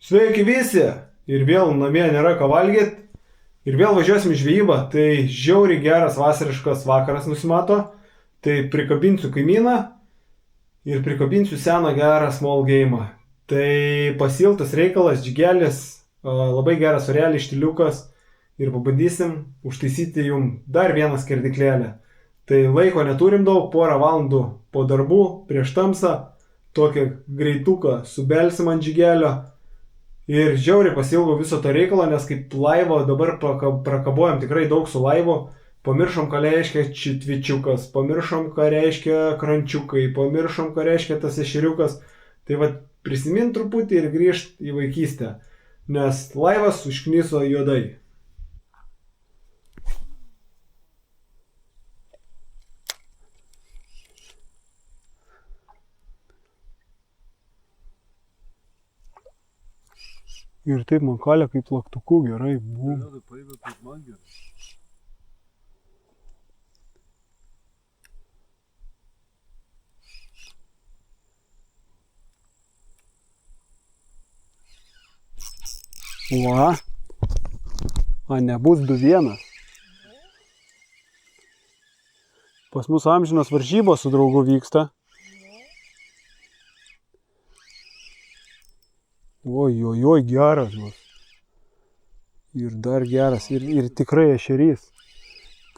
Sveiki visi! Ir vėl namie nėra ką valgyti. Ir vėl važiuosim į žvejybą. Tai žiauriai geras vasariškas vakaras nusimato. Tai prikabinsiu kaimyną ir prikabinsiu seną gerą small game. Tai pasiltas reikalas, džigelis, labai geras orelis, štiliukas. Ir pabandysim užtaisyti jum dar vieną skerdiklėlę. Tai laiko neturim daug, porą valandų po darbų, prieš tamsą. Tokią greituką subelsim ant džigelio. Ir žiauriai pasilgau viso to reikalo, nes kaip laivo dabar prakabojam tikrai daug su laivu. Pamiršom, ką reiškia čitvičiukas, pamiršom, ką reiškia krančiukai, pamiršom, ką reiškia tas ešeriukas. Tai va prisimint truputį ir grįžt į vaikystę, nes laivas užkniso juodai. Ir taip man kalė kaip laktuku gerai. Va. A nebus 2-1. Pas mus amžinos varžybos su draugu vyksta. Oi, geras. Ir dar geras. Ir tikrai ešerys.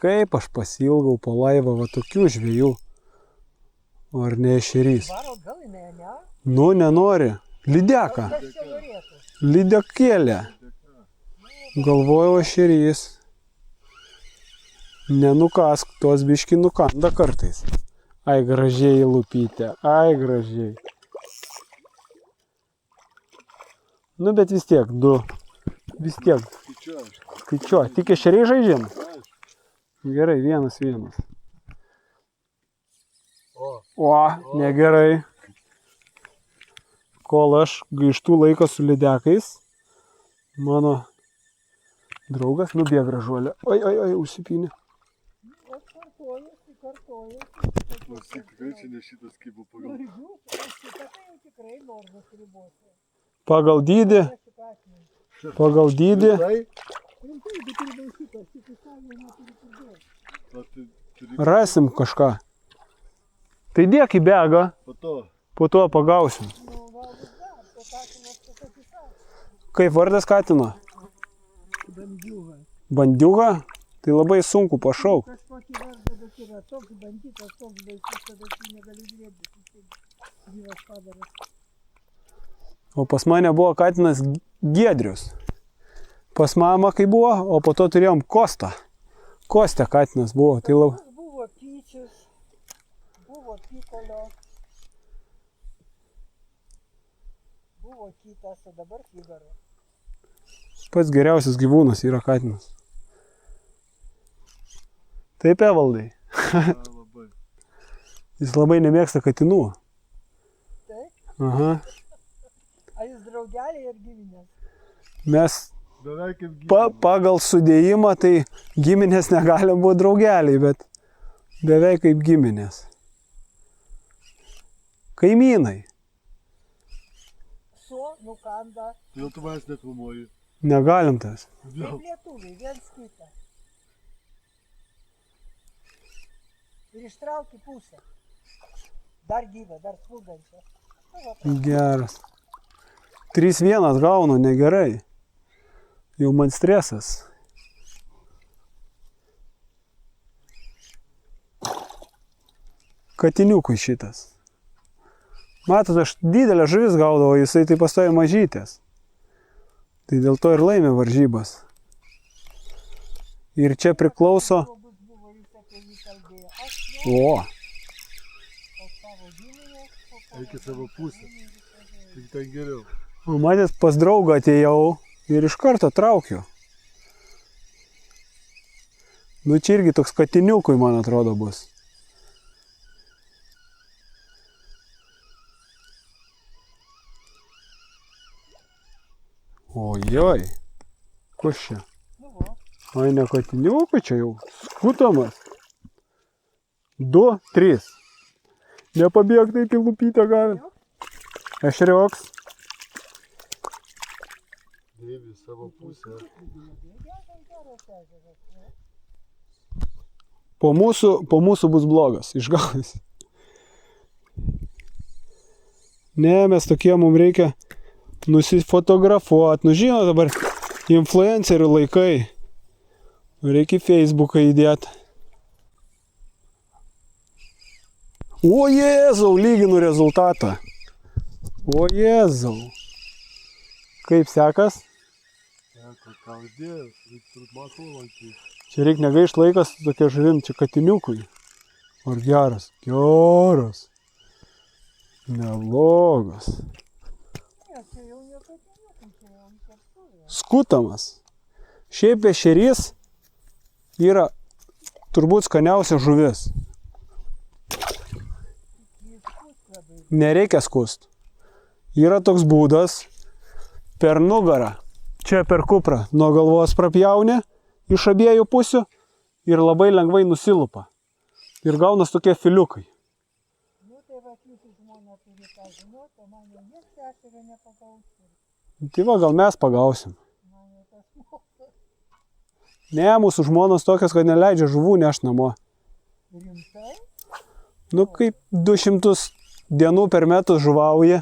Kaip aš pasilgau po laivą va tokių žvejų. Ar ne ešerys? Nu, nenori. Lydeka. Lydekėlė. Galvojau ešerys. Nenukask, tos biški nukanda kartais. Ai, gražiai lupytė. Ai, gražiai. Nu, bet vis tiek, 2. Vis tiek. Skaičiuoju. Tik ešeriai žaidžiam? Gerai, 1-1. O, negerai. Kol aš gaištų laiką su lydekais, mano draugas nubėg gražuolė. Oi, užsipynė. Tikrai čia ne šitas kaip pagal dydį. Pagal dydį. Rasim kažką. Tai dėk į begą. Po to pagausim. Kaip vardas katino? Bandiuga. Bandiuga? Tai labai sunku pašauk. Kažkokį vardą, bet yra toks banditas, toks baisus, kad aš jį negaliu griebti. Gyvas padaras. O pas mane buvo katinas Giedrius. Pas mamą kai buvo, o po to turėjom Kostą. Kostė katinas buvo. Tai Buvo Pyčius, buvo Pikolio, buvo kitas, o dabar Figaro. Pats geriausias gyvūnas yra katinas. Taip, Evaldai. Jis labai nemėgsta katinų. Taip? Aha. A jūs draugeliai ir giminės? Mes pagal sudėjimą tai giminės negalim būti draugeliai, bet beveik kaip giminės. Kaimynai. Šuo nukanda. Jau tu manęs nefilmuoji. Negalim tas. Kaip lietuviai, viens kitą. Ir ištrauki pusę. Dar gyvą, dar spūdančią. Geras. 3-1 gaunu, negerai. Jau man stresas. Katiniukui šitas. Matot, aš didelę žuvis gaudavau, jisai tai pastoja mažytės. Tai dėl to ir laimė varžybas. Ir čia priklauso... O. Eik į savo pusę. Tik ten geriau. O matėt, pas draugą atėjau ir iš karto traukiu. Nu čia irgi toks katiniukui, man atrodo, bus. Ojoj. Kas čia? Ai, ne katiniukui, čia jau skutamas. 2, 3. Nepabėg taip į lupytę gavę. Ešrioks. Eivį savo pusę. Po mūsų bus blogas, išgaus. Ne, mes tokie, mums reikia nusifotografuoti. Nu, žinot, dabar influencerių laikai. Reikia į Facebooką įdėti. O Jėzau, lyginu rezultatą. O Jėzau. Kaip sekas? Teko, ką uždėjęs, reikia turbūt matau lankyti. Čia reikia negaišt laikas tokia žuvim, čia katiniukui. Ar geras? Geras. Neblogas. Skutamas. Šiaip ešerys yra turbūt skaniausia žuvis. Nereikia skust. Yra toks būdas per nugarą, čia per kuprą, nuo galvos prapjauni iš abiejų pusių ir labai lengvai nusilupa. Ir gaunas tokie filiukai. Tai va, gal mes pagausim. Ne, mūsų žmonos tokios, kad neleidžia žuvų nešt namo. Nu, kaip 200 dienų per metus žuvauja,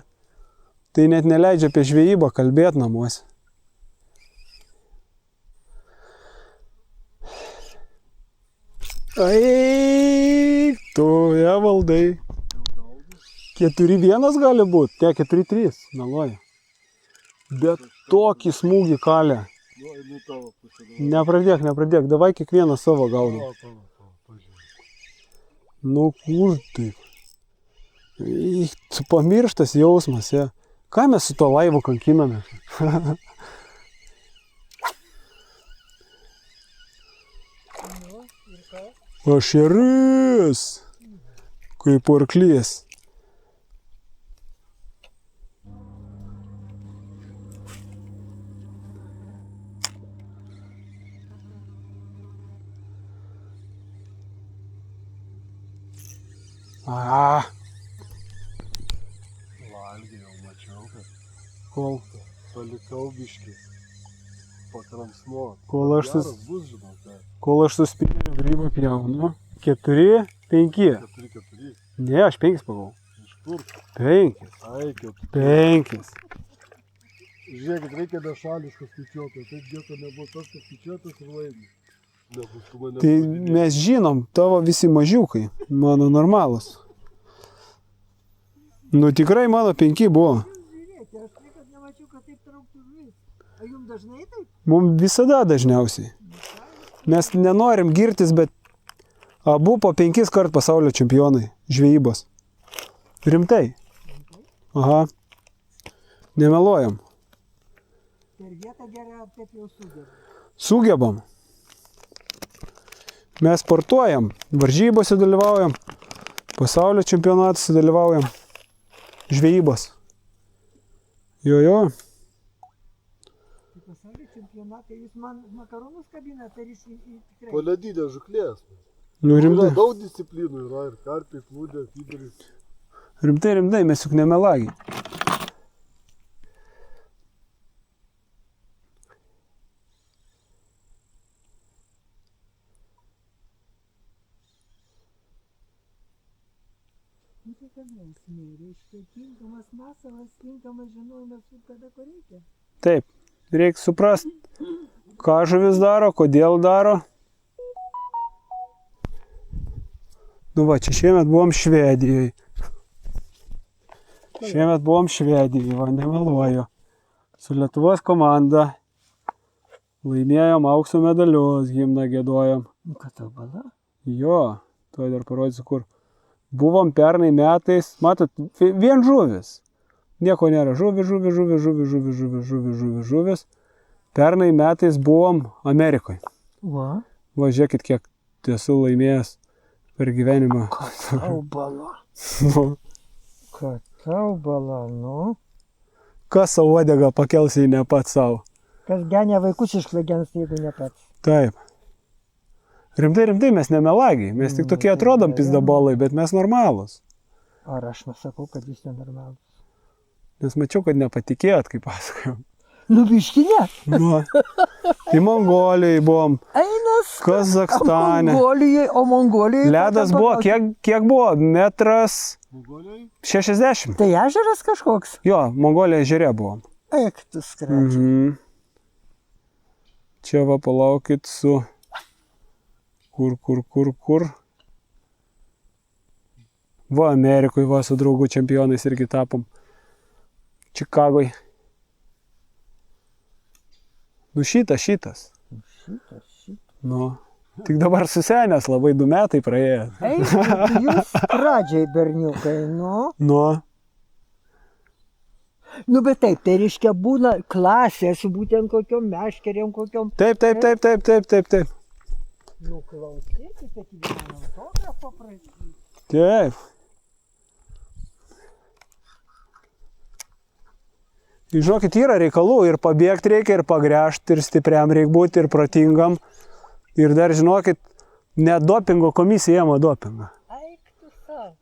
tai net neleidžia apie žvejybą kalbėti namuose. Eik, tu, valdai. 4-1 gali būti, ne, 4-3, meluoja. Bet tokį smūgį kalė. Nepradėk, davai kiekvieną savo gaudo. Nu, kur taip? Tu pamirštas jausmas, ja. Ką mes su to laivu kankiname? Ešeris, kaip arklys. Valgiai jau mačiau, kad Kol palikau biškį pakramsnuot. Kol aš suspėjau grybą pjaunu. 4, 5. 4. Ne, aš 5 pagavau. Iš kur? 5. Ai, 5. Žiūrėkit, reikia nešališko skaičiuotojo. Taip dėto nebuvo tas, kas skaičiuotas ir laimi. Tai mes žinom, tavo visi mažiukai, mano normalus. Nu tikrai mano 5 buvo. Žiūrėkit, aš niekad nemačiau, kad taip trauktų žuvis. A jums dažnai taip? Mums visada dažniausiai. Mes nenorim girtis, bet abu po 5 kart pasaulio čempionai žvejybos. Rimtai. Aha. Nemeluojam. Per vietą gerai, ar taip jau sugebam? Sugebam. Mes sportuojam, varžybose dalyvaujam, pasaulio čempionatuose dalyvaujam, žvejybos. Jo. Tai pasaulio čempionatai, jūs man makaronus kabinat, ar jūs tikrai? Po ledinės žuklės. Nu rimtai. Yra daug disciplinų, yra ir karpiai, plūdė, fideris. Rimtai, mes juk nemelagiai. Nu tai kada esmė, reiškia tinkamas masalas, tinkamas žinojimas, kada ko reikia. Taip, reikia suprasti, ką žuvis daro, kodėl daro. Nu va, čia šiemet buvom Švedijoje. Va, nemeluoju. Su Lietuvos komanda laimėjom aukso medalius, himną giedojom. Nu ką tau bala? Jo, tuoj dar parodysiu kur. Buvom pernai metais, matot, vien žuvis. Nieko nėra, žuvis. Pernai metais buvom Amerikoje. Va. Va, žiūrėkit, kiek esu laimėjęs per gyvenimą. Kad tau bala, nu. Kas savo uodegą pakels, jei ne pats savo? Kas genė vaikus išklagens, jeigu ne pats. Taip. Rimtai, mes nemelagiai. Mes tik tokie atrodom pizdabolai, bet mes normalūs. Ar aš nesakau, kad jūs nenormalus? Nes mačiau, kad nepatikėjot, kaip pasakojom. Nu, biškinė. Nu. Tai Mongolijai buvom, Einas. Kazakstane. Mongolijoje. Ledas buvo, kiek buvo? Metras Mongolijai? 60. Tai ežeras kažkoks. Jo, Mongolijoje ežere buvom. Eik, tu skraidžiai. Čia va palaukit su... Kur. Va, Amerikoje va su draugų čempionais irgi tapom. Čikagoj. Nu šitas. Nu. Tik dabar susenęs, labai 2 metai praėjo. Eik, jūs pradžiai, berniukai, nu. Nu. Nu, bet taip, tai reiškia būna klasė su būtent kokiom meškerėm, kokiom... Taip. Nu, klausykite, kad gyvenam autografo prašyti. Taip. Žinokit, yra reikalų ir pabėgti reikia, ir pagręžti, ir stipriam reikia būti, ir protingam. Ir dar, žinokit, net dopingo komisija ėma dopingą. Eik, tu savo.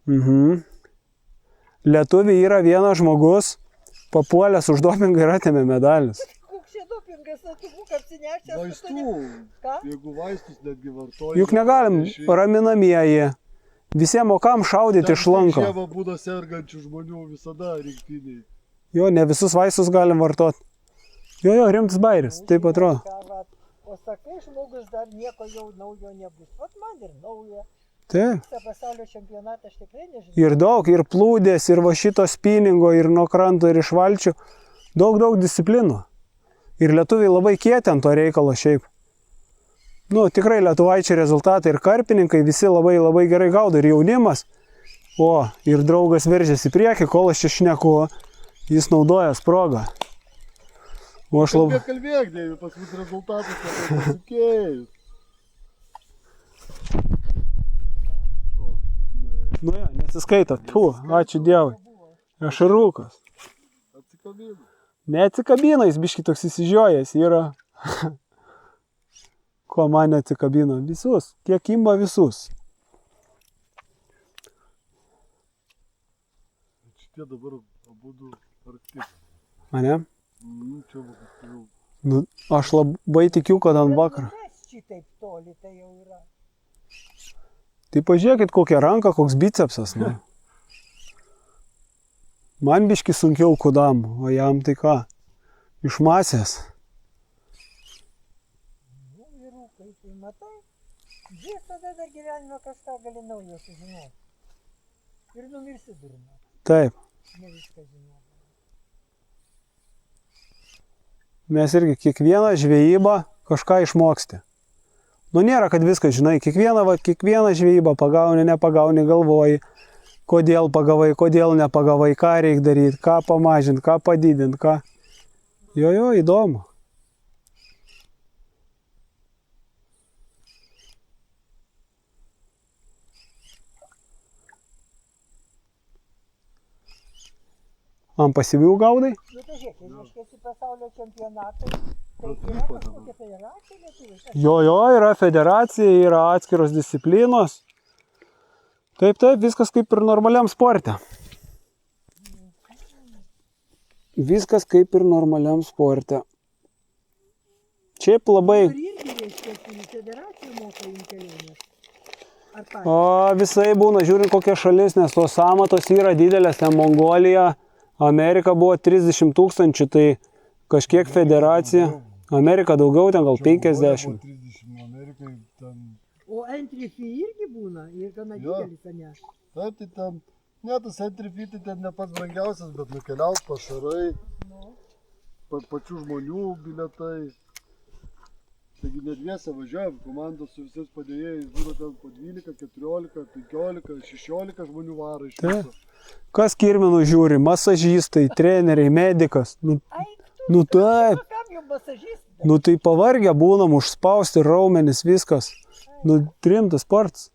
Lietuviai yra vienas žmogus, papuolęs už dopingą ir atėmė medalius. Koks čia dopingas, tu būk apsinešęs. Vaistų. Ką? Jeigu vaistus netgi vartoji. Juk negalim raminamieji. Visiems mokam šaudyti iš lanko. Žiemą būna sergančių žmonių visada rinktiniai. Jo, ne visus vaistus galim vartoti. Jo, rimtas bairis, taip atrodo. O sakai, žmogus dar nieko jau naujo nebus. Vat man ir naujo. Taip. Visą pasaulio čempionatą aš tikrai nežinau. Ir daug, ir plūdės, ir va šito spiningo, ir nuo kranto, ir iš valčių. Daug disciplinų. Ir lietuviai labai kieti ant to reikalo šiaip. Nu, tikrai lietuvaičiai rezultatai ir karpininkai visi labai gerai gaudo. Ir jaunimas. O, ir draugas veržėsi į priekį, kol aš čia šneku, jis naudoja sprogą. O aš labai... Kalbėk, Dėvi, pas mus rezultatus pasikeis. Nu jo, nesiskaito. Ačiū Dievui. Aš rūkas. Atsikabino. Neatsikabino, jis biški toks įsižiojęs yra. Ko man neatsikabino? Visus. Kiek imba visus. Šitie dabar abudu arti. Ane? Čia jau. Nu, aš labai tikiu, kad ant vakarą. Šitaip toli tai jau yra. Tai pažiūrėkit, kokia ranka, koks bicepsas. Nu. Man biški sunkiau kudam, o jam tai ką? Iš masės. Nu, vyrukai, tai matai, žiūrėk, tada dar gyvenime kažką gali naujo sužinoti. Ir numirsi durna. Taip. Ne viską žinoti. Mes irgi kiekvieną žvejybą kažką išmoksti. Nu nėra, kad viską žinai. Kiekvieną žvejybą pagauni, nepagauni, galvoji, kodėl pagavai, kodėl nepagavai, ką reikia daryti, ką pamažinti, ką padidinti, ką. Jo, įdomu. Ant pasyvių gaudai? Nu, tai žiūrėk, jeigu iškėsi pasaulio čempionatai, tai yra kažkokia federacija lietuviška? Jo, yra federacija, yra atskiros disciplinos. Taip, viskas kaip ir normaliam sporte. Viskas kaip ir normaliam sporte. Šiaip labai... Ir irgi reiškia, federacija moka jums kelionės. Ar patys? O visai būna, žiūrint kokia šalis, nes tos samatos yra didelės, ten Mongolija, Amerika buvo 30 000, tai kažkiek federacija. Amerika daugiau, ten gal 50. O entry fee irgi būna, ir gana didelis, ne? Taip, tai ten, ne, tas entry fee tai ten ne pats brangiausias, bet nukeliaut pašarai, pačių žmonių bilietai. Taigi ne dviese važiuojam, komandos su visais padėjėjais, būna ten po 12, 14, 15, 16 žmonių varo iš viso. Kas kirminų žiūri? Masažistai, treneriai, medikas. Nu taip. Nu tai pavargę būnam, užspausti raumenis, viskas. Nu rimtas sportas.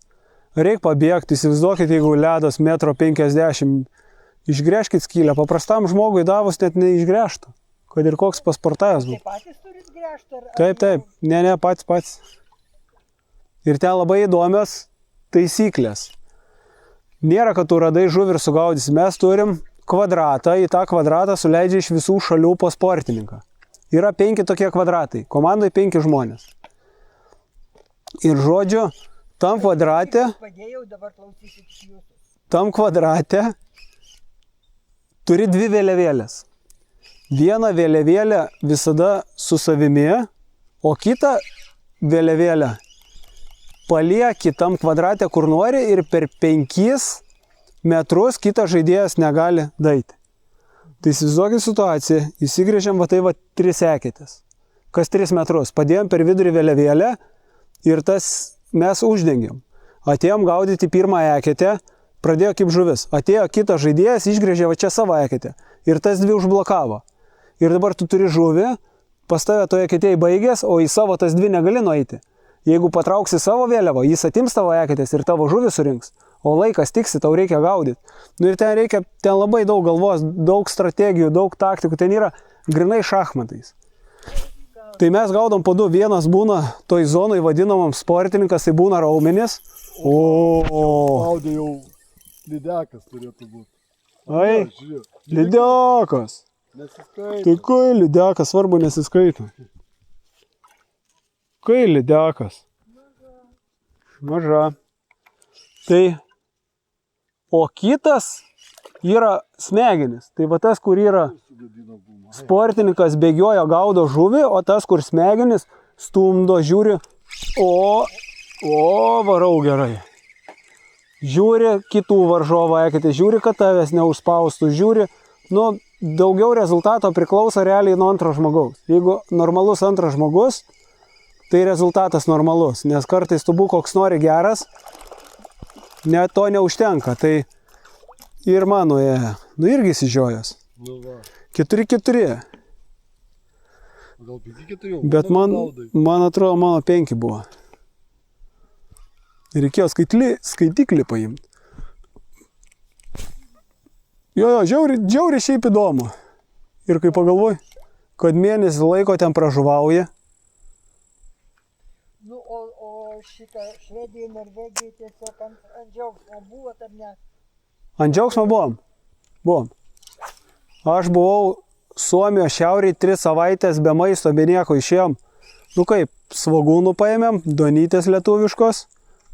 Reikia pabėgti, įsivaizduokit, jeigu ledas 1,50 m, išgręžkit skylę. Paprastam žmogui davus net neišgręžtų. Kad ir koks pasportavęs būtų. Tai patys turit gręžti ar... Taip. Ne, pats. Ir ten labai įdomios taisyklės. Nėra, kad tu radai žuvį ir sugaudysi. Mes turim kvadratą, į tą kvadratą suleidžia iš visų šalių po sportininką. yra 5 tokie kvadratai, komandoje 5 žmonės. Ir žodžiu, tam kvadrate, Padėjau, dabar klausysit jūsų. tam kvadrate turi 2 vėliavėlės. Vieną vėliavėlę visada su savimi, o kitą vėliavėlę palieki tam kvadrate, kur nori, ir per 5 metrus kitas žaidėjas negali daiti. Tai įsivaizduokit situaciją, įsigrėžiam va tai va 3 eketės. Kas 3 metrus. Padėjom per vidurį vėliavėlę ir tas mes uždengiam. Atėjom gaudyti pirmą eketę, pradėjo kaip žuvis. Atėjo kitas žaidėjas, išgrėžė va čia savo eketę. Ir tas 2 užblokavo. Ir dabar tu turi žuvį, pas tave toje eketėje baigės, o į savo tas 2 negali nueiti. Jeigu patrauksi savo vėliavą, jis atims tavo eketės ir tavo žuvį surinks. O laikas tiksi, tau reikia gaudyti. Nu ir ten reikia, ten labai daug galvos, daug strategijų, daug taktikų, ten yra grinai šachmatais. Tai mes gaudom po 2, vienas būna toj zonai vadinamam sportininkas, tai būna raumenis. O. Gaudė jau lydekas turėtų būti. Ai, Žiūrėk, lydekas. nesiskaito. Tai kai lydekas, svarbu nesiskaito. Kai lydekas. Maža. Tai, o kitas yra smegenis. Tai va tas, kur yra Sugadino gumą. sportininkas bėgioja, gaudo žuvį, o tas, kur smegenis stumdo, žiūri, o varau gerai. Žiūri kitų varžovų eketę, žiūri, kad tavęs neužspaustų, žiūri, nu, daugiau rezultato priklauso realiai nuo antro žmogaus. Jeigu normalus antras žmogus, tai rezultatas normalus, nes kartais tu būk koks nori geras, net to neužtenka. Tai ir mano, nu irgi įsižiojęs. Nu va. 4-4. Gal 5-4 jau. Bet man atrodo, mano 5 buvo. Reikėjo skaitiklį paimti. Jo, žiauriai šiaip įdomu. Ir kai pagalvoju, kad mėnesį laiko ten pražuvauja. Nu, o šitą Švediją, Norvegiją tiesiog ant džiaugsmo buvo, ar ne? Ant džiaugsmo buvom. Aš buvau Suomijos šiaurėje 3 savaitės be maisto, be nieko išėjom. Nu kaip, svogūnų paėmėm, donytės lietuviškos,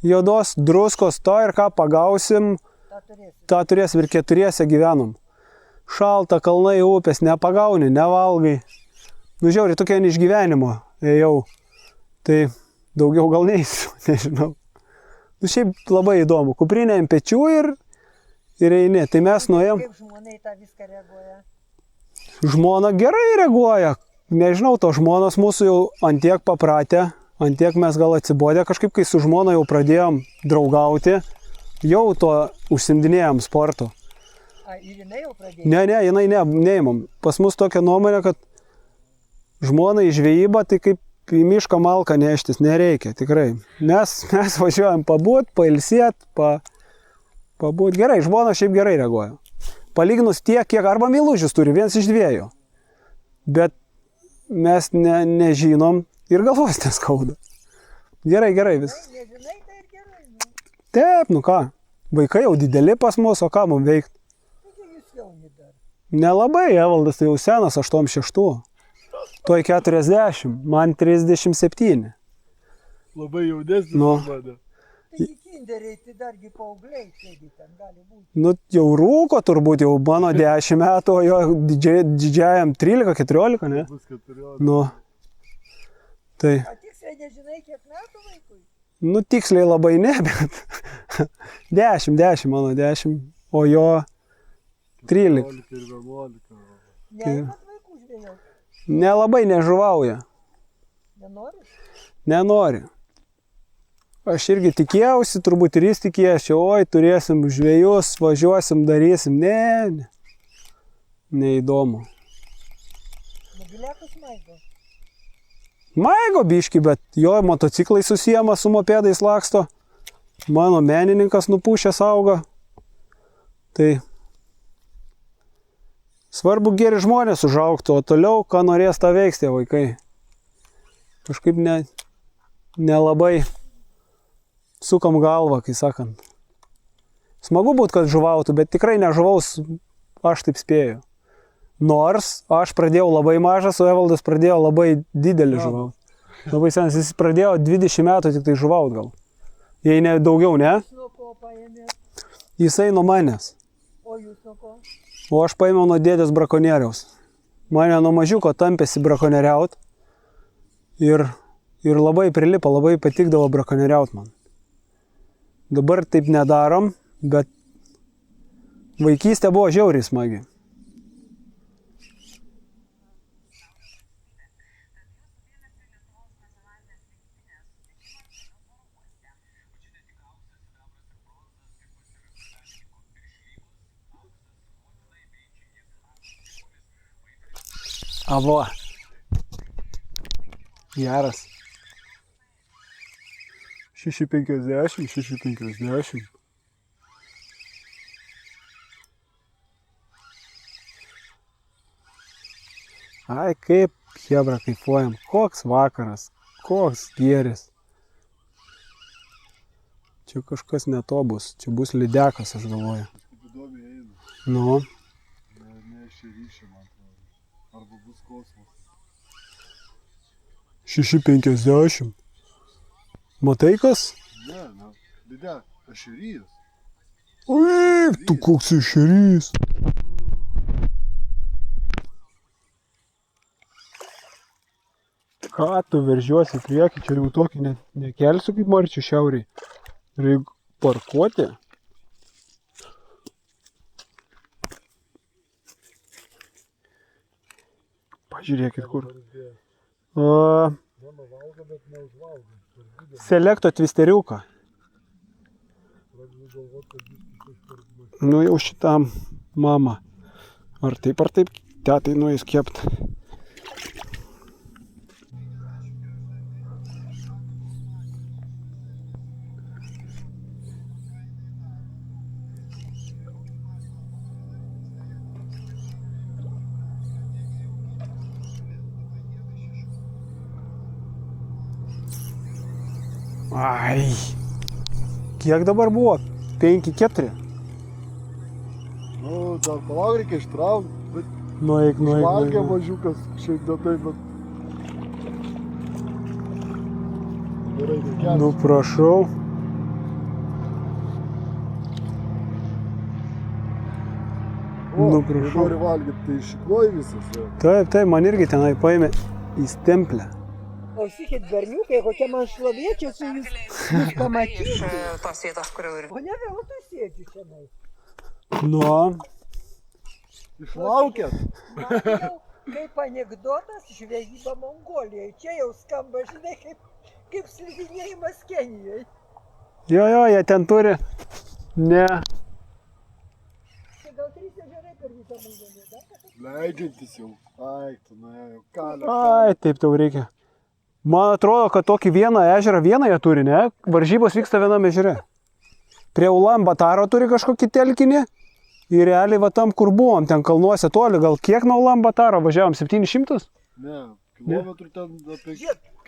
juodos, druskos, to ir ką pagausim, tą turėsim, ir 4 gyvenom. Šalta, kalnai, upės, nepagauni, nevalgai. Nu žiauriai, tokia neišgyvenimo ėjau. Tai daugiau gal neįsiu, nežinau. Nu šiaip labai įdomu. Kuprinė ant pečių ir eini. Tai mes nuėjom. Kaip žmonai tą viską reaguoja? Žmona gerai reaguoja. Nežinau, to žmonos mūsų jau antiek papratę, antiek mes gal atsibodę kažkaip, kai su žmona jau pradėjom draugauti, jau to užsimdinėjom sportu. Ir jinai jau pradėjo? Ne, neimam. Pas mus tokia nuomonė, kad žmona į žvejybą, tai kaip į mišką malką neštis, nereikia, tikrai. Mes važiuojam pabūt, pailsėt, pabūt. Gerai, žmona šiaip gerai reaguoja. Palyginus tiek, kiek arba meilužis turi, 1 iš 2. Bet mes nežinom ir galvos neskauda. Gerai vis. Nežinai, tai ir gerai. Nu. Taip, nu ką, vaikai jau dideli pas mus, o ką mums veikti? Taigi jūs jauni dar. Nelabai, Evaldas tai jau senas, 86. Tuoj 40, man 37. Labai jaunesnis Nu. už mane. Taigi kinderiai, tai dargi paaugliai, taigi ten gali būti. Nu, jau rūko turbūt, jau mano 10 metų, o jo didžiajam 13-14, ne? Bus 14. Nu, tai, O tiksliai nežinai, kiek metų vaikui? nu, tiksliai labai ne, bet 10 mano 10, o jo 13. 14 ir 11. Neimat vaikų žvejoti? Nelabai nežuvauja, Nenori? nenori. Aš irgi tikėjausi, turbūt ir jis tikėjosi, oi, turėsim žvejus, važiuosim, darysim. Ne, neįdomu. Mobiliakus maigo. Maigo biški, bet jo motociklai susijama su mopedais laksto. Mano menininkas nupūšęs auga. Tai svarbu geri žmonės užaugtų, o toliau, ką norės tą veiks tie vaikai. Kažkaip nelabai sukam galvą, kai sakant. Smagu būt, kad žuvautų, bet tikrai nežuvaus, aš taip spėju. Nors aš pradėjau labai mažas, o Evaldas pradėjo labai didelį žuvaut. Labai senas, jis pradėjo 20 metų tik tai žuvaut gal. Jei ne daugiau, ne? Nuo ko paėmėt? Jisai nuo manęs. O jūs nuo ko? O aš paėmiau nuo dėdės brakonieriaus. Mane nuo mažiuko tampėsi brakonieriaut. Ir labai prilipo, labai patikdavo brakonieriaut man. Dabar taip nedarom, bet vaikystė buvo žiauriai smagi. Avo. Geras. 6,50, 6,50. Ai, kaip chebra kaifuojam. Koks vakaras, koks gėris. Čia kažkas ne to bus, čia bus lydekas, aš galvoju. Įdomiai eina. Nu. Ne šeryšė, man atrodo. Arba bus kosmos. 6,50. Matai kas? Ne, lydek, ešerys. Oi, tu koks ešerys. Ką tu veržiuosi į priekį, čia jau tokį nekelsiu kaip marčių šiauriai. Reikia parkuoti. Pažiūrėkit kur. Selekto twisteriuką. Nu jau šitam mama. Ar taip, tetai nueis kept. Ai, kiek dabar buvo? 5-4? Nu, dar palauk reikia ištraukti, bet Nueik. valgė mažiukas šiaip ne taip, bet... Gerai, reikia. Nu, prašau. Nu, prašau. Nori valgyti, tai išikloji visas. Ja. Taip, man irgi tenai paėmė į stemplę. Klausykit, berniukai, kokia man šlovėčia su jūs pamatyti. Tos vietos, kur jau ir... O ne veltui sėdžiu šiandien. Nu, Išlaukėt? Man jau kaip anekdotas žvejyba Mongolijoje. Čia jau skamba, žinai, kaip slidinėjimas Kenijoje. jo, jie ten turi. Ne. Čia gal 3 ežerai per visą Mongoliją. Leidžiantis jau. Ai, tu nuėjo. Kalė. Ai, taip tau reikia. Man atrodo, kad tokį vieną ežerą jie turi, ne? Varžybos vyksta viename ežere. Prie Ulan Bataro turi kažkokį telkinį. Ir realiai va tam, kur buvom, ten kalnuose toli, gal kiek nuo Ulan Bataro važiavom? 700? Ne, kilometrų ten apie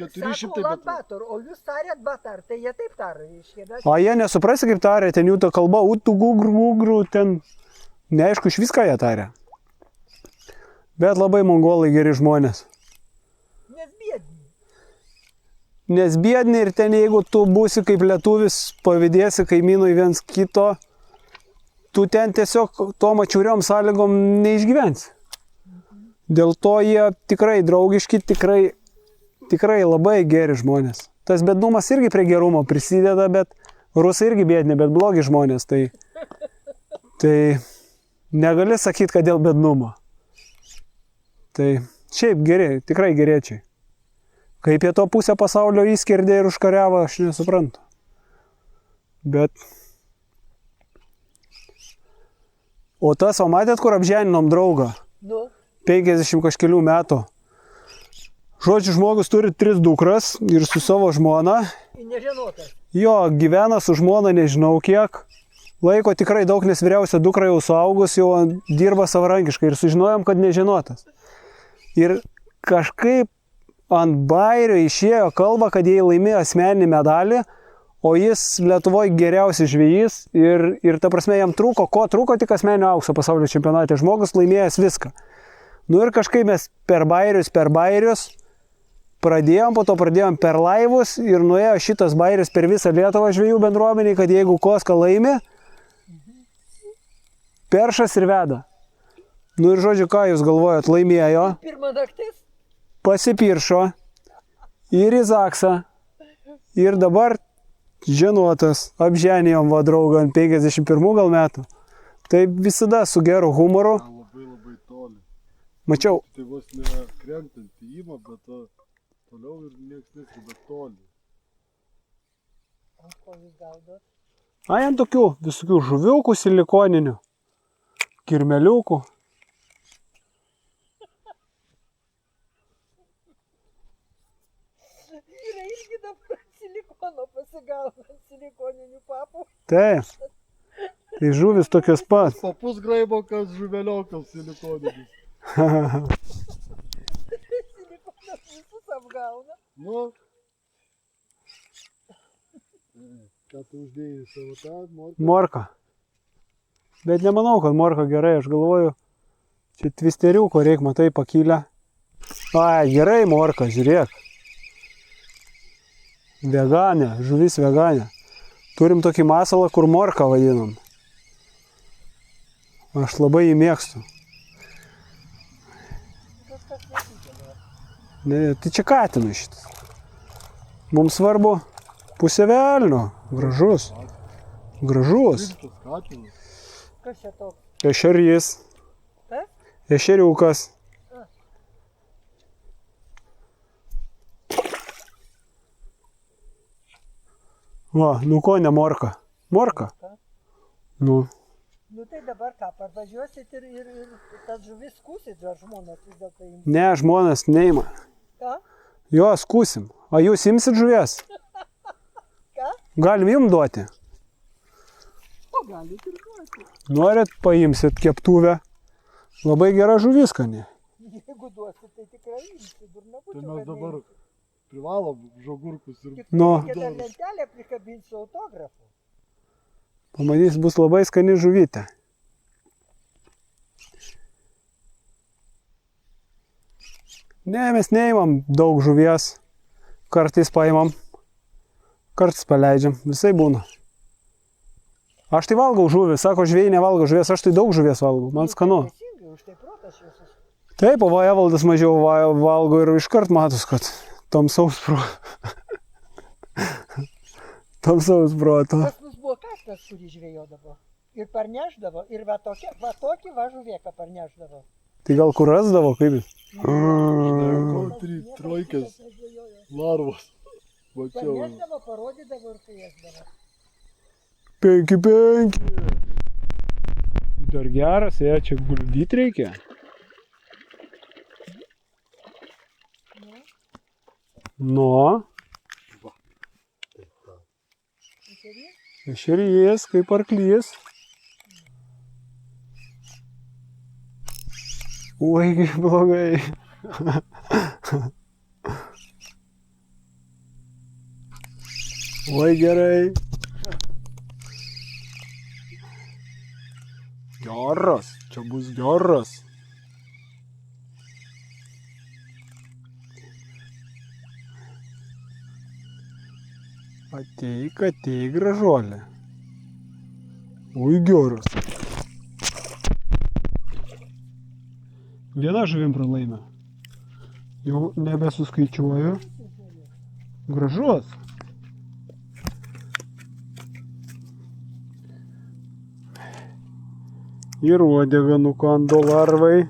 400 Sako Ulaanbaatar, o jūs tarėt Batar, tai jie taip taro, reiškia. Bet... O jie nesuprasi, kaip tarė, ten jų ta kalba, utų, gugrų, ten neaišku, iš viską jie tarė. Bet labai mongolai geri žmonės. Nes biedni. Nes biedni ir ten, jeigu tu būsi kaip lietuvis, pavydėsi kaimynui viens kito, tu ten tiesiog tom atšiauriom sąlygom neišgyvensi. Dėl to jie tikrai draugiški, tikrai labai geri žmonės. Tas bednumas irgi prie gerumo prisideda, bet rusai irgi biedni, bet blogi žmonės. Tai negali sakyti, kad dėl bednumo. Tai šiaip geri, tikrai geriečiai. Kaip jie to pusę pasaulio įskirdė ir užkariavo, aš nesuprantu. Bet... O tas, o matėt, kur apženinom draugą? Nu, 50 kažkelių metų. Žodžiu, žmogus turi 3 dukras ir su savo žmona. nežinotas. Jo, gyvena su žmona nežinau kiek. Laiko tikrai daug, nes vyriausia dukra jau suaugus, jau dirba savarankiškai ir sužinojom, kad nežinotas. Ir kažkaip ant bairio išėjo kalba, kad jie laimėjo asmeninį medalį, o jis Lietuvoje geriausias žvejys ir ta prasme jam trūko, ko trūko tik asmeninio aukso pasaulio čempionate. Žmogus laimėjęs viską. Nu ir kažkaip mes per bairius pradėjom, po to pradėjom per laivus ir nuėjo šitas bairis per visą Lietuvą žvejų bendruomenį, kad jeigu Koska laimi, peršas ir veda. Nu ir žodžiu, ką jūs galvojat, laimėjo, Pirma naktis. pasipiršo ir į Zaksą. Ir dabar žinotas, apženijom va draugą ant 51 gal metų. Tai visada su geru humoru. Labai toli. Mačiau, Tai vos nekrentant į įmą, bet toliau ir nieks neskuba toli. Ant ko jūs gaudot? ai ant tokių visokių žuviukų silikoninių, kirmeliukų. Vyrai irgi dabar silikono pasigauna, silikoninių papų. Taip, tai žuvis tokios pat. Papus graibokas, žuveliokas silikoninis. Silikonas visus apgauna. Nu. Ką tu uždėjai savo tą morką? Morka. Bet nemanau, kad morka gerai, aš galvoju, čia tvisteriuko reik, matai, pakylę. Ai, gerai morka, žiūrėk. Veganė, žuvis veganė. Turim tokį masalą, kur morką vadinam. Aš labai jį mėgstu. Kažkas nesigelia. Ne, tai čia katinui šitas. Mums svarbu pusė velnio. Gražus. Gražus. Rimtas katinas. Kas čia toks? Ešerys. Kas? Ešeriukas. Va, nu ko ne morka? Morka? Nu. Nu tai dabar ką, parvažiuosit ir tas žuvis skūsit, ar žmonas vis dėlto jums? Ne, žmonės neima. Ką? Jo, skūsim. O jūs imsit žuvies? Ką? Galim jums duoti. O galit ir duoti. Norit, paimsit keptuvę. Labai gera žuviskani. Jeigu duosit, tai tikrai imsit, durnabučių. Tai mes dabar privalom žogurkus ir... Nu. Reikia dar lentelę prikabinti su autografu. Pamatys, bus labai skani žuvytė. Ne, mes neimam daug žuvies. Kartais paimam. Kartais paleidžiam. Visai būna. Aš tai valgau žuvį. Sako, žvėjai nevalgo žuvies. Aš tai daug žuvies valgau. Man skanu. Teisingai, už tai protas šviesus. Taip, o Evaldas mažiau valgo ir iškart matos, kad tamsaus proto. Pas mus buvo kažkas, kurį žvejodavo. Ir parneždavo. Ir va tokį va žuvėką parneždavo. Tai gal kur rasdavo, kaip jis? Trojkės larvos. Mačiau. Parneždavo, parodydavo ir suėsdavo. 5. Dar geras, čia guldyti reikia. Nu. Ešerys, kaip arklys. Oi, kaip blogai. Oi, gerai. Geras, čia bus geras. Ateik, gražuolė. Oi, geras. Viena žuvim pralaimė. Jau nebesuskaičiuoju. Gražus. Ir uodegą nukando larvai.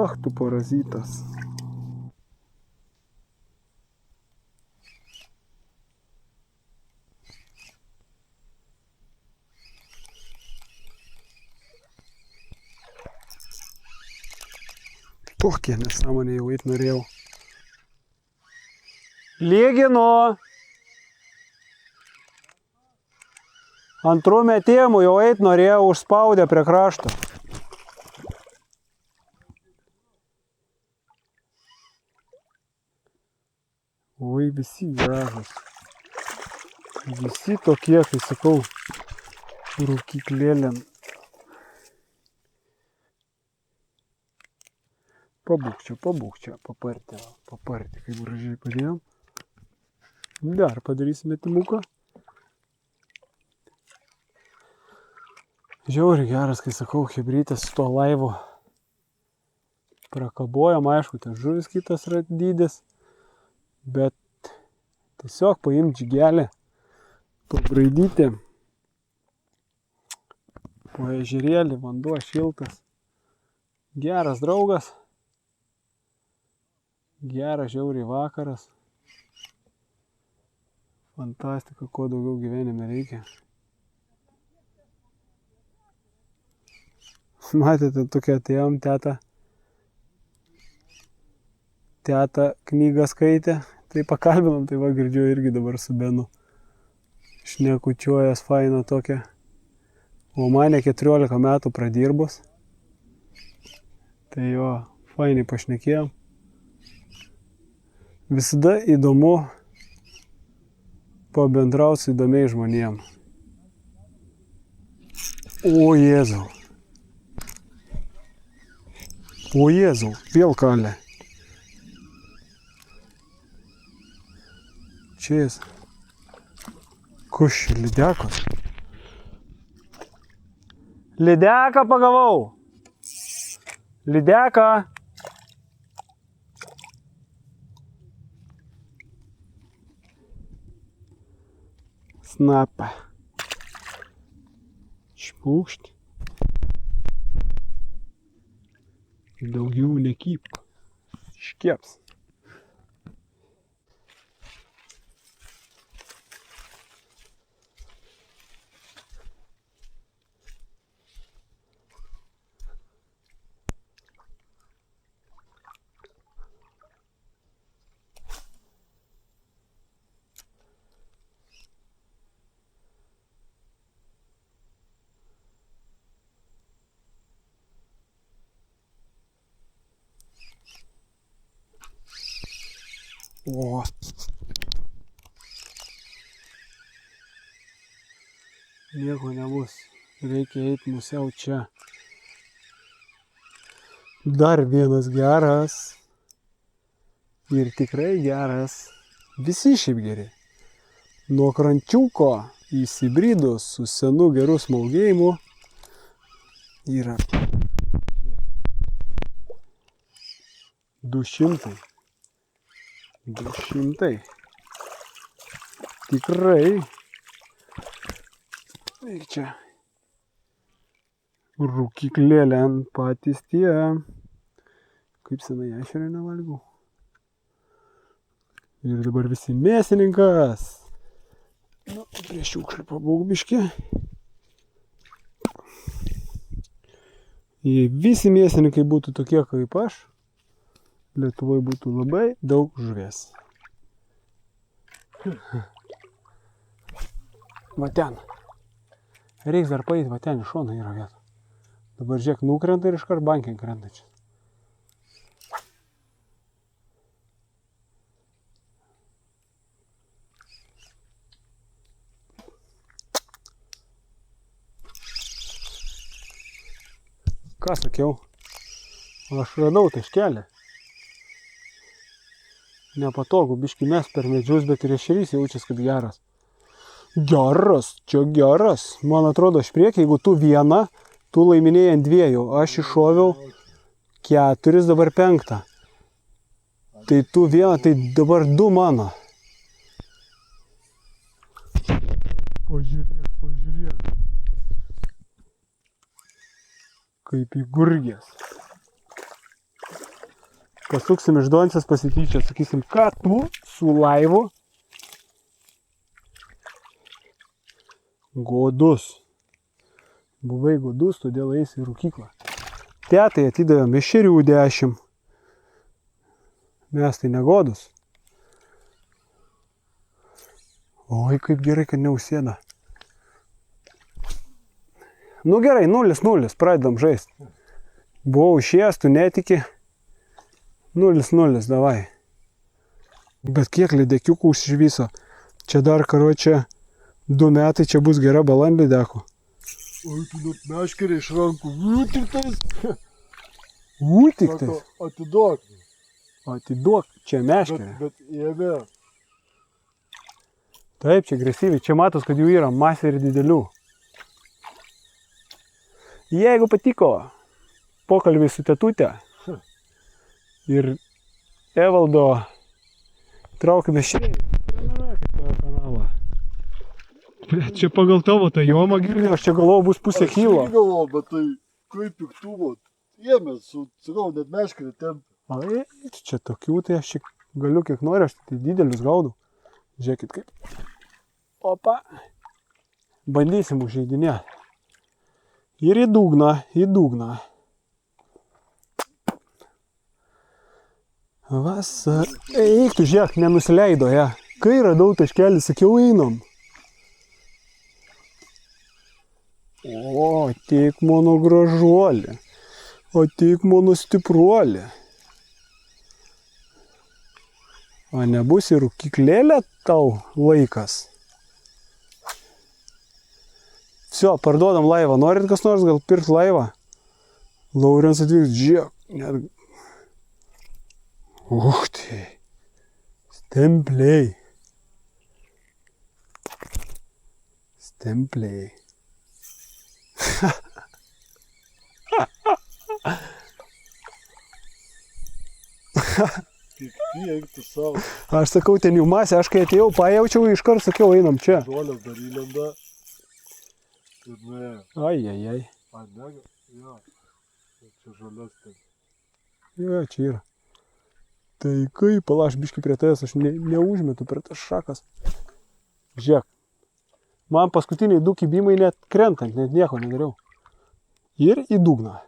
Ach, tu parazitas. Tokie nesąmonė jau eit norėjau. Lyginu. Antrų metimų jau eit norėjau, užspaudę prie krašto. Oi, visi gražus. Visi tokie, kai sakau, rūkyklėlėm. Pabūk čia, paparti, kaip gražiai padėjom. Dar padarysime timuką. Žiauriai geras, kai sakau, chebrytės su tuo laivu. Prakabojam, aišku, ten žuvis kitas yra dydis, bet tiesiog paimti džigelį, pabraidyti po ežerėlį, vanduo šiltas. Geras draugas, geras žiauriai vakaras. Fantastika, ko daugiau gyvenime reikia. Matėte, tokia atėjom, teta knygą skaitė, tai pakalbinom, tai va girdžiu irgi dabar su Benu. Šnekučiuojas faina tokia. O mane 14 metų pradirbus. Tai jo, fainiai pašnekėjom. Visada įdomu pabendrauti su įdomiais žmonėm. O Jėzau. O Jėzau, vėl kalė. Čia jis. Kus čia, lydekos? Lydeką pagavau. Lydeką. Snapą. Špūkšt. Daugiau nekypk. Škieps. O. Nieko nebus. Reikia eiti musiau čia. Dar vienas geras. Ir tikrai geras. Visi šiaip geri. Nuo krančiuko įsibridus su senu geru smaugėjimu yra 200. Tikrai. Ir čia. Rūkyklėlė patys tie. Kaip senai ešerį nevalgau. Ir dabar visi mėsininkas. Nu, prie šiukšlių pabūk biškį. Jei visi mėsininkai būtų tokie kaip aš, Lietuvoje būtų labai daug žuvies. Va ten. Reiks dar paeiti, va ten iš šono yra vieta. Dabar žiūrėk, nukrenta ir iškart bankiai krenta čia. Ką sakiau? Aš radau taškelį. Nepatogu, biškį mes per medžius, bet ir ešerys jaučias, kad geras. Geras, čia geras. Man atrodo, aš priekį, jeigu tu vieną, tu laiminėjai ant 2. Aš iššoviau 4, dabar 5. Tai tu vieną, tai dabar 2 mano. Pažiūrėk. Kaip į gurgės. Pasuksim iš Doncės pasityčia, sakysim, ką tu su laivu godus. Buvai godus, todėl eisi į rūkyklą. Tetai atidavėm ešerių 10. Mes tai negodus. Oi, kaip gerai, kad neužsėda. Nu gerai, 0-0, pradedam žaisti. Buvau išėjęs, tu netiki. 0-0, davai. Bet kiek lydekiukų užsižvyso. Čia dar, karočią, 2 metai, čia bus gera balandė lydekų. Oi, tu net meškerė iš rankų. Tik tais. Tik tai. Sako, atiduok. Atiduok, čia meškerė. Bet ėmė. Taip, čia agresyviai. Čia matos, kad jų yra masė ir didelių. Jeigu patiko pokalbį su tetutė ir Evaldo traukime šiai, prenumeruokit tą kanalą. Čia pagal tavo tą jomą girdėjau, aš čia galvoju bus pusė kilo. Aš galvoju, bet tai kaip piktuvo. Ėmė, sakau, net meškerį tempė. Ai, čia tokių, tai aš čia galiu kiek noriu, aš tai didelius gaudau. Žiūrėkit kaip. Opa. Bandysim užžeidinėti. Ir į dugną, į dugną. Vasar. Eik tu, žiūrėk, nenusileido, ja. Kai radau taškelį, sakiau, einam. O, tik mano gražuolė. O tik mano stipruolė. O nebus ir rūkyklėlė tau laikas. Vsio, parduodam laivą. Norit kas nors gal pirkt laivą? Laurens atvyks, žiūrėk. Net... Tai. Stempliai. Stempliai. Pikti, eik tu savo. Aš sakau, ten jų masė, aš kai atėjau, pajaučiau, iškart sakiau, einam čia. Žolės dar įlenda. Ir nuėjo. Ai. A, ne, jo. Čia žolės ten. Jo, čia yra. Tai kaip, pala, aš biškai prie tavęs, aš neužmetu prie tas šakas. Žiūrėk. Man paskutiniai 2 kibimai net krentant, net nieko nedariau. Ir į dugną.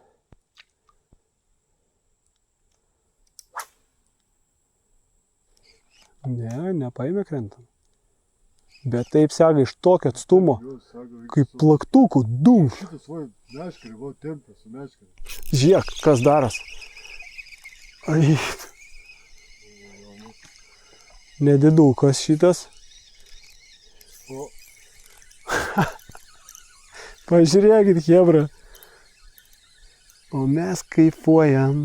Ne, nepaėmė krentant. Bet taip sega iš tokio atstumo, kaip plaktukų, dum. Šitas va meškerį, va tempė su meškerį. Žiūrėk, kas daras. Ai. Nedidukas šitas. O. Pažiūrėkit, chebra. O mes kaifuojam.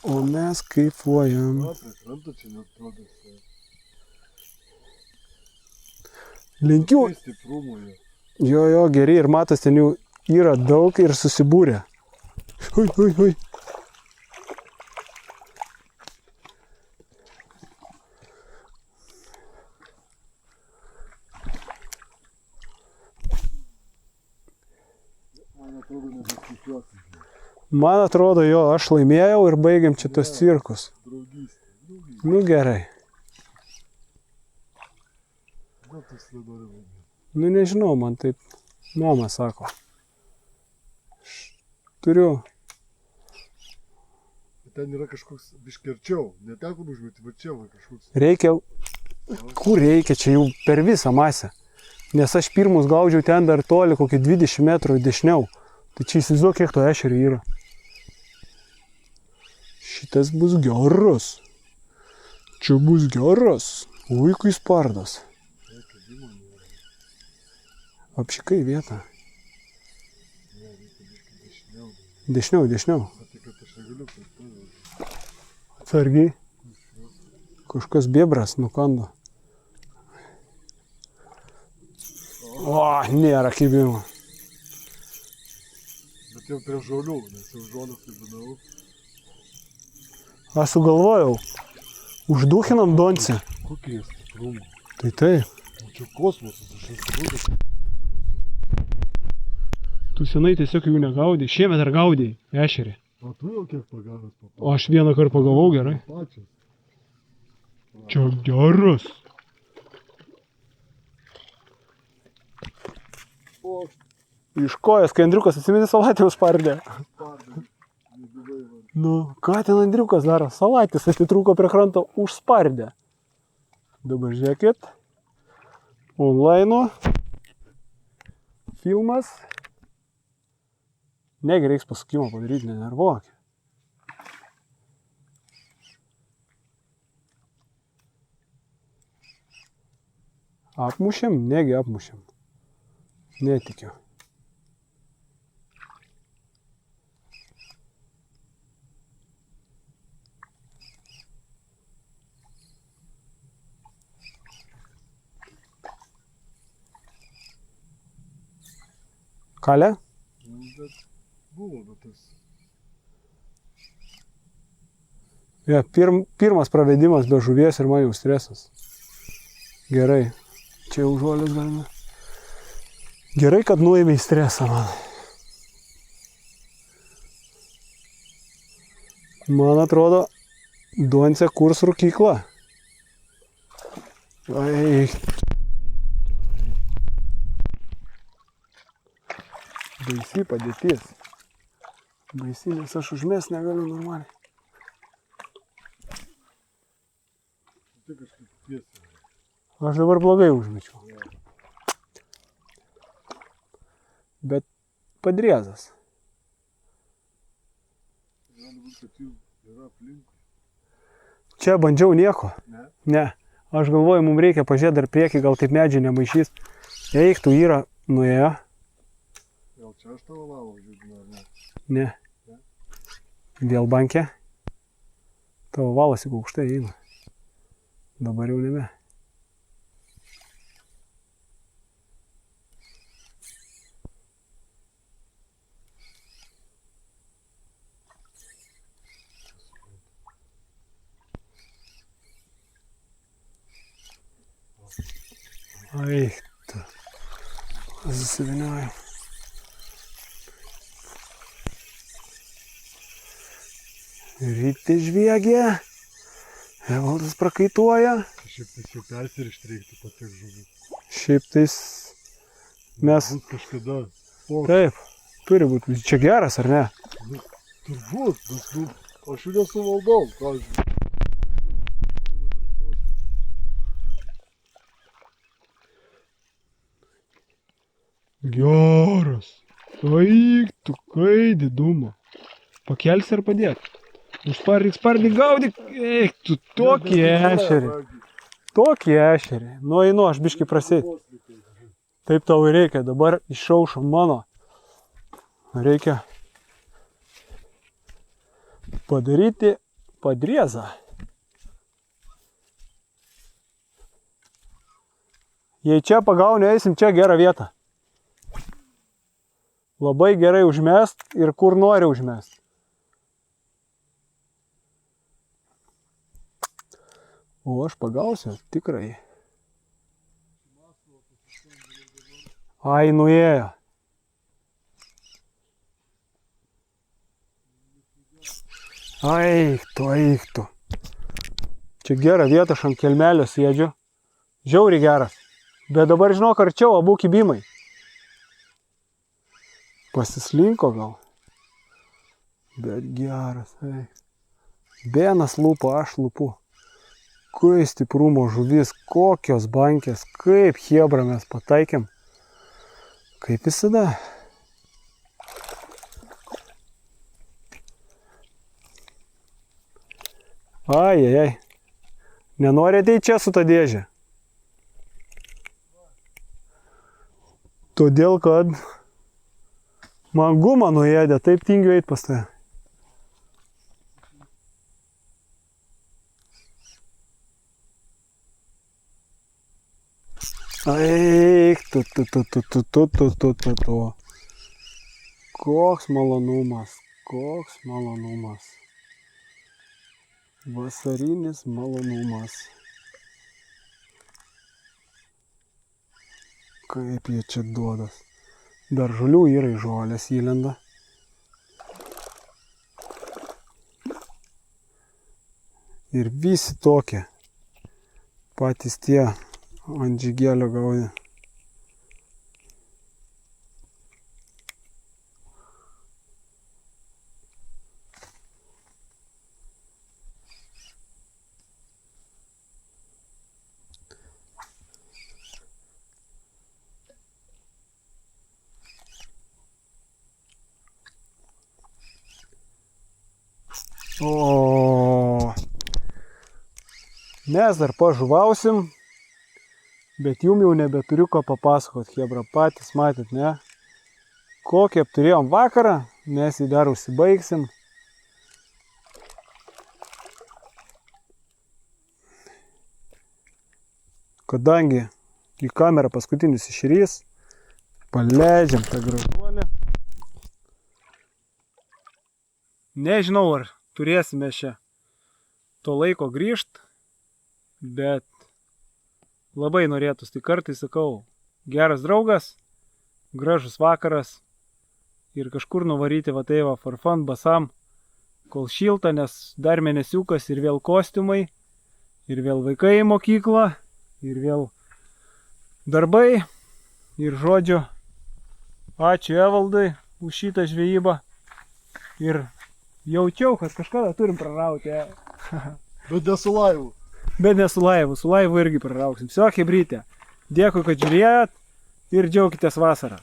Na, prie kranto čia net atrodo. Linkiu. Tai stiprumo jie. Jo, geri ir matas, ten jų yra daug ir susibūrė. Ui. Man atrodo, nebeskaičiuosi. Man atrodo, jo, aš laimėjau ir baigiam čia tos cirkus. Draugystė. Nu gerai. Gal tu dabar laimėjai? Nu nežinau, man taip mama sako. Turiu. Ten yra kažkoks biškerčiau. Neteko užmėti, bet čia va kažkoks. Reikia. Kur reikia? Čia jau per visą masę. Nes aš pirmus gaudžiau ten dar toli, kokį 20 metrų dešiniau. Tai čia įsivaizduok, kiek to ešerių yra. Šitas bus geras. Čia bus geras. Vaikui spardas. Apšikai vietą. Dešiniau. Atsargiai. Kažkas bėbras nukando. O, nėra kibimo. Bet jau prie žolių, nes jau žolės kaip būdavau. Aš sugalvojau. Užduhinam donci. Kokie jie stiprumai? Tai taip. Čia kosmosas, aš esu. Tu senai tiesiog jų negaudai. Šiemet dar gaudai ešerį. O tu jau kiek pagavęs papasakok. O aš vieną kartą pagavau gerai. Pačias. Čia geras. O, Iš kojas, kai Andriukas atsimeni salatį užspardė. spardai. Nebuvai man. Nu, ką ten Andriukas daro? Salatis atitrūko prie kranto užspardė. Dabar žiūrėkit. Online. Filmas. Negi reiks pasukimą padaryti, nenervuok. Apmušėm? Negi apmušėm. Netikiu. Kalė? Nu, bet buvo, bet tas... Ja, pirmas pravedimas be žuvies ir man jau stresas. Gerai. Čia jau žuolės galime. Gerai, kad nuėmė į stresą man. Man atrodo, Duonce kurs rūkyklą. Ai. Baisi padėtis. Baisi, nes aš užmest negaliu normaliai. Tai kažkaip tiesa. Aš dabar blogai užmečiau. Bet padriezas. Gali būt, kad jų yra aplinkui. Čia bandžiau nieko. Ne? Ne. Aš galvoju, mums reikia pažiūrėti dar priekį, gal taip medžiai nemaišys. Eik, tu yra nuėjo. Gal čia aš tavo lavą žiūrėjau, ar ne? Ne. Vėl bankė. Tavo valas jau aukštai eina. Dabar jau nebe. Ai, tu. Susivinioju. Rytį žviegia. Evaldas prakaituoja. Šiaip tai jau persirišti reiktų patiek žuvį. Šiaip tais mes... Būt kažkada. Taip, turi būti. Čia geras, ar ne? Turbūt, bet nu, aš jų nesuvaldau, ką aš... Geras. Eik, tu kai didumo. Pakelsi ar padėk? Spardyk, gaudyk. Eik, tu tokį ešerį. Tokį ešerį. Nu, einu, aš biškį praseit. Taip tau ir reikia. Dabar išaušo mano. Reikia padaryti padriezą. Jei čia pagauni, eisim čia gerą vietą. Labai gerai užmest ir kur nori užmest. O aš pagausiu tikrai. Ai, nuėjo. Eik tu. Čia gera vieta, aš ant kelmelio sėdžiu. Žiauriai geras. Bet dabar žinok, arčiau abu kibimai. Pasislinko gal. Bet geras. Eik. Benas lupo, aš lupu. Kai stiprumo žuvis, kokios bankės, kaip chebra mes pataikėm. Kaip visada. Ai. Nenori ateiti čia su ta dėžė? Todėl, kad man gumą nuėdė, taip tingiu eit pas tave. Eik, tu. Koks malonumas. Vasarinis malonumas. Kaip jie čia duodas. Dar žulių yra į žolės įlenda. Ir visi tokie. Patys tie ant žygelio gaudė. O, mes dar pažuvausim, bet jum jau nebeturiu ko papasakot, chebra, patys matėt, ne? Kokį apturėjom vakarą, mes jį dar užsibaigsim. Kadangi į kamerą paskutinis išrys, Paleidžiam tą gražuolį. Nežinau, ar turėsime čia to laiko grįžt, bet labai norėtus. Tai kartais sakau, geras draugas, gražus vakaras ir kažkur nuvaryti va tai va farfan basam, kol šilta, nes dar mėnesiukas ir vėl kostiumai, ir vėl vaikai į mokyklą, ir vėl darbai, ir žodžiu, ačiū Evaldui už šitą žvejybą ir jaučiau, kad kažkada turim prarauti. Bet ne su laivu. Bet ne su laivu irgi prarauksim. Viso, chebrytė, dėkui, kad žiūrėjot ir džiaukitės vasarą.